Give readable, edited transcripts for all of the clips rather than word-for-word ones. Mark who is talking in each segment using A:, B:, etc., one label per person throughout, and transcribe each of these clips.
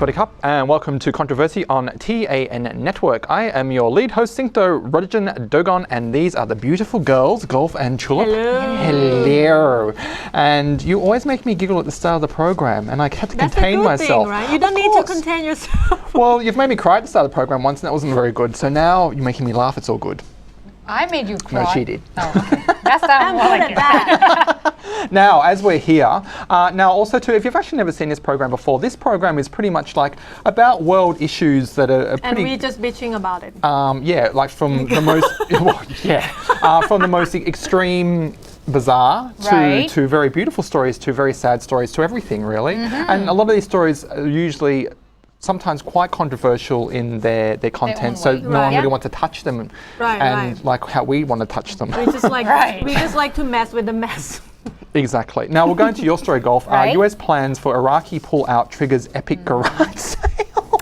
A: Swadee Cup, and welcome to Kontroversy on TAN Network. I am your lead host, Singto Rodijan Dogon, and these are the beautiful girls, Golf and Tulip. Hello. And you always make me giggle at the start of the program, and I had to contain myself.
B: Thing, right? You don't need to contain yourself.
A: Well, you've made me cry at the start of the program once, and that wasn't very good. So now you're making me laugh. It's all good.
C: I made you cry.
A: No, she did.
C: Oh, okay. That's not more like
B: that.
A: Now, as we're here, now also too, if you've actually never seen this program before, this program is pretty much like about world issues that are pretty.
B: And we're just bitching about it.
A: Yeah, like from the most, from the most extreme bizarre to very beautiful stories to very sad stories to everything really. And a lot of these stories are usually sometimes quite controversial in their content, so no one really wants to touch them, like how we want to touch them.
B: We just like we just like to mess with the mess.
A: Exactly. Now we'll go into your story, Golf. US plans for Iraqi pull-out triggers epic garage sale.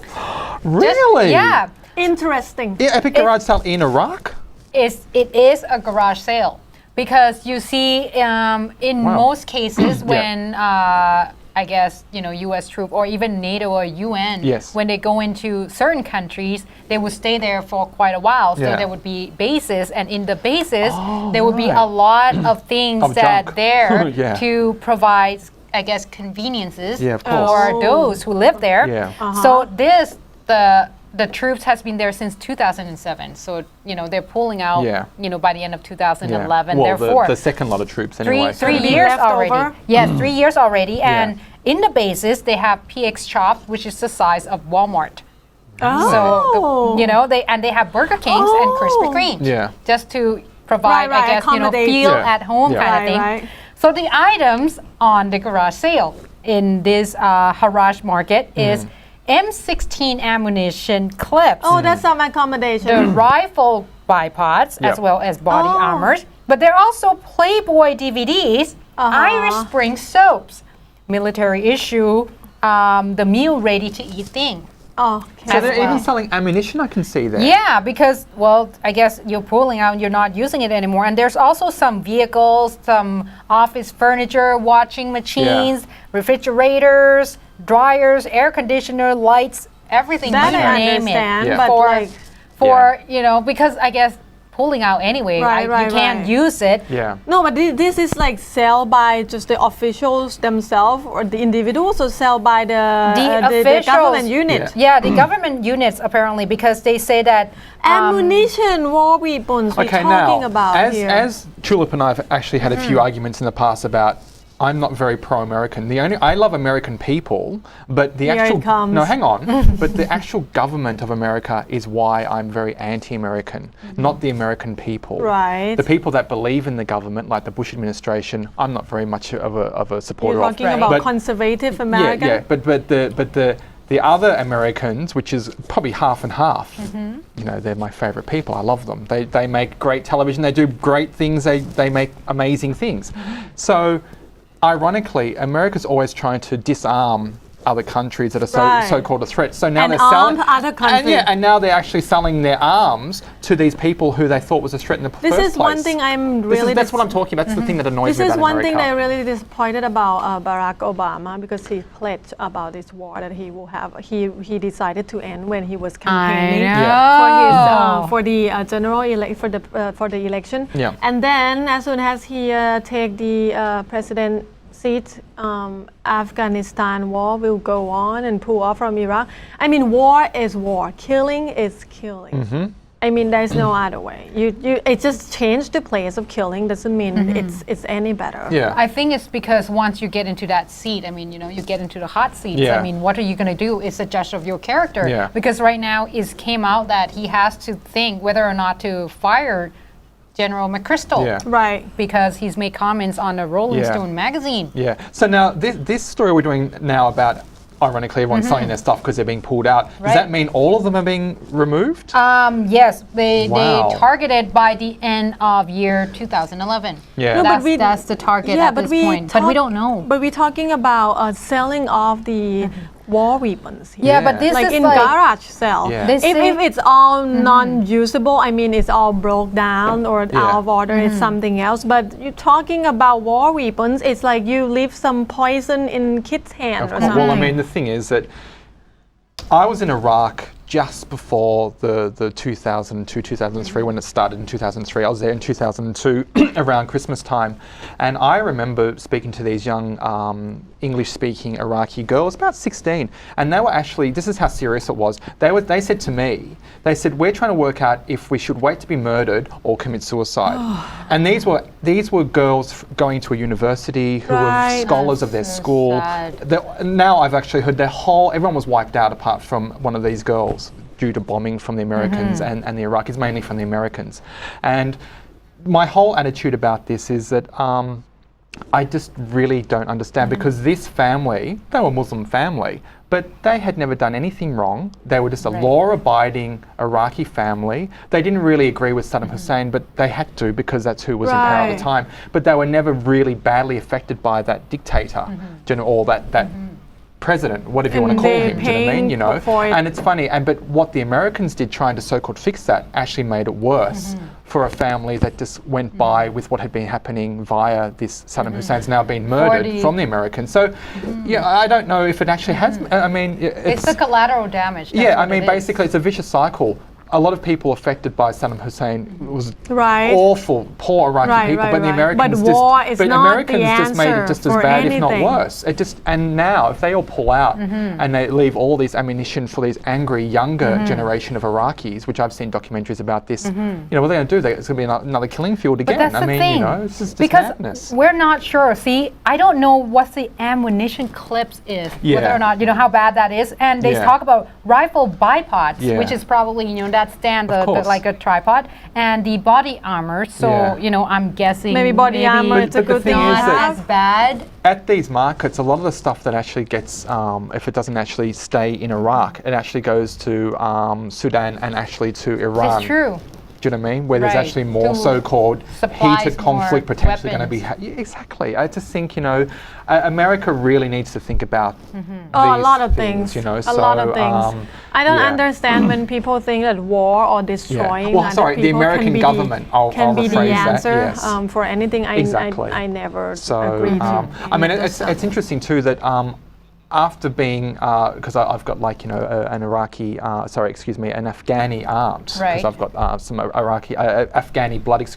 A: Really?
C: Yeah.
B: Interesting.
A: Yeah, epic garage sale in Iraq?
C: It is a garage sale because you see in most cases when I guess, U.S. troop or even NATO or UN, when they go into certain countries, they would stay there for quite a while. So there would be bases, and in the bases, there would be a lot of things that there to provide, I guess, conveniences for those who live there. So the troops has been there since 2007. So, they're pulling out, by the end of 2011.
A: Well,
C: therefore,
A: the second lot of troops anyway.
C: Three years already. Yes, 3 years already. And in the bases, they have PX Chops, which is the size of Walmart. So, they have Burger Kings and Krispy Kreme. Just to provide, I guess, feel at home kind of thing. So the items on the garage sale in this Haraj market is M16 ammunition clips.
B: Oh, that's some accommodation.
C: The rifle bipods as well as body armors. But there are also Playboy DVDs, Irish Spring soaps, military issue, the meal ready to eat thing.
A: So they're even selling ammunition, I can see there.
C: Yeah, because, I guess you're pulling out and you're not using it anymore. And there's also some vehicles, some office furniture, washing machines, refrigerators, dryers, air conditioner, lights, everything.
B: That
C: you
B: I
C: name
B: understand,
C: it.
B: but
C: for because I guess pulling out anyway, you can't use it.
B: No, but this is like sell by just the officials themselves or the individuals, or sell by the government unit.
C: The government units apparently, because they say that
B: ammunition, war weapons. We're talking about here.
A: As Tulip and I have actually had a few arguments in the past about. I'm not very pro-American. I love American people, but the but the actual government of America is why I'm very anti-American, not the American people.
B: Right.
A: The people that believe in the government, like the Bush administration, I'm not very much of a supporter of.
B: You're talking about conservative American.
A: But the other Americans, which is probably half and half, they're my favorite people. I love them. They make great television. They do great things. They make amazing things. So. Ironically, America's always trying to disarm other countries that are so-called a threat. So now they're selling
B: other countries.
A: And now they're actually selling their arms to these people who they thought was a threat in the first place.
B: This is one thing I'm really.
A: That's what I'm talking about. That's the thing that annoys me about America.
B: This is one thing that I really disappointed about Barack Obama, because he pledged about this war that he will have. He decided to end when he was campaigning for the for the election. And then as soon as he take the president seat, Afghanistan war will go on and pull off from Iraq. I mean, war is war. Killing is killing. I mean, there's no other way. It just changed the place of killing. Doesn't mean it's any better.
C: I think it's because once you get into that seat, I mean, you get into the hot seats. I mean, what are you going to do? It's a judge of your character. Because right now it came out that he has to think whether or not to fire General McChrystal, because he's made comments on the Rolling Stone magazine.
A: So now this story we're doing now about, ironically, everyone's selling their stuff because they're being pulled out. Does that mean all of them are being removed?
C: Yes, they targeted by the end of year 2011. That's the target at this point. But we don't know.
B: But we're talking about selling off the war weapons here.
C: Yeah, but this
B: like
C: is
B: in
C: like
B: garage sale.
A: Yeah.
B: If it's all non-usable, I mean, it's all broke down or out of order, it's something else. But you're talking about war weapons, it's like you leave some poison in kids' hands or something.
A: Well, I mean, the thing is that I was in Iraq just before the 2002, 2003, when it started in 2003. I was there in 2002 around Christmas time. And I remember speaking to these young English-speaking Iraqi girls, about 16. And they were actually, this is how serious it was. They said to me, they said, we're trying to work out if we should wait to be murdered or commit suicide. And these were girls going to a university who were scholars of their school. Now I've actually heard everyone was wiped out apart from one of these girls due to bombing from the Americans and the Iraqis, mainly from the Americans. And my whole attitude about this is that I just really don't understand, because this family, they were a Muslim family, but they had never done anything wrong. They were just a law-abiding Iraqi family. They didn't really agree with Saddam Hussein, but they had to, because that's who was in power at the time. But they were never really badly affected by that dictator, or that president, whatever you want to call him, do you know what I mean? You know, and it's funny. But what the Americans did, trying to so-called fix that, actually made it worse for a family that just went by with what had been happening via this Saddam Hussein's now been murdered from the Americans. So, yeah, I don't know if it actually has. I mean,
C: it's the collateral damage.
A: Yeah, I mean, basically, it's a vicious cycle. A lot of people affected by Saddam Hussein was awful, poor Iraqi people, but the Americans just made it just as bad, if not worse. And now, if they all pull out and they leave all this ammunition for these angry younger generation of Iraqis, which I've seen documentaries about this, you know, what are they going to do? It's going to be another killing field again.
C: But that's the thing.
A: You know, it's just
C: madness. We're not sure. See, I don't know what the ammunition clips is, whether or not, you know, how bad that is. And they talk about rifle bipods, which is probably, you know, that stand like a tripod, and the body armor. So you know, I'm guessing
B: maybe body armor. It's a good thing.
C: Not as bad.
A: At these markets, a lot of the stuff that actually gets, if it doesn't actually stay in Iraq, it actually goes to Sudan and actually to Iran.
C: It's true.
A: Do you know what I mean? Where there's actually more so-called heated conflict potentially going to be. Exactly. I just think, you know, America really needs to think about
B: a lot of things.
A: You know,
B: a lot of things. I don't understand when people think that war or destroying other people
A: the American government
B: can be the answer
A: that,
B: for anything. I never agree to.
A: I mean, it's interesting too that. After being, because I've got like, you know, an Iraqi, an Afghani aunt, because I've got some Iraqi, Afghani blood,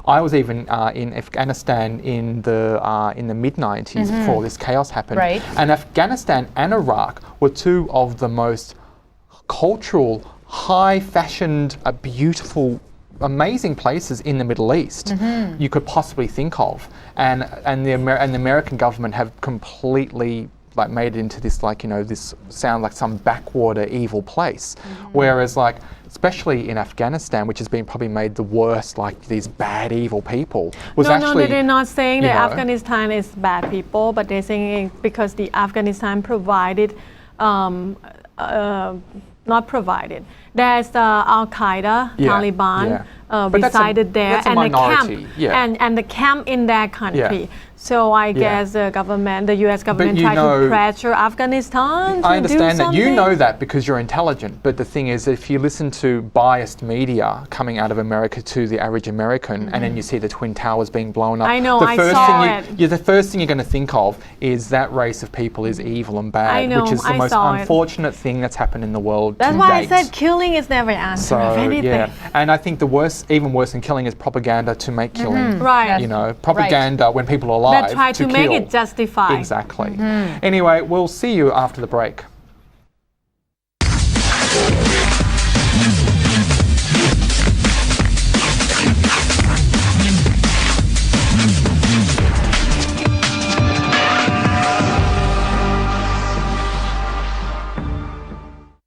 A: I was even in Afghanistan in the mid-90s before this chaos happened. And Afghanistan and Iraq were two of the most cultural, high-fashioned, beautiful, amazing places in the Middle East you could possibly think of. And the American government have completely like made it into this, like, you know, this sound like some backwater evil place. Whereas, like, especially in Afghanistan, which has been probably made the worst, like these bad evil people, was actually.
B: No, they're not saying that Afghanistan is bad people, but they're saying because the Afghanistan provided, not provided. There's Al Qaeda, Taliban resided there, and the camp, and the camp in that country. So I guess the government, the U.S. government, tried to pressure Afghanistan to
A: I understand
B: do
A: that.
B: something.
A: You know that because you're intelligent. But the thing is, if you listen to biased media coming out of America to the average American, and then you see the Twin Towers being blown up,
B: I know, I saw it.
A: The first thing you're going to think of is that race of people is evil and bad, which is the most unfortunate thing that's happened in the world.
B: That's why I said killing is never an answer of anything.
A: And I think even worse than killing is propaganda to make killing. You know, propaganda when people are alive.
B: That try to make it justified.
A: Exactly. Anyway, we'll see you after the break.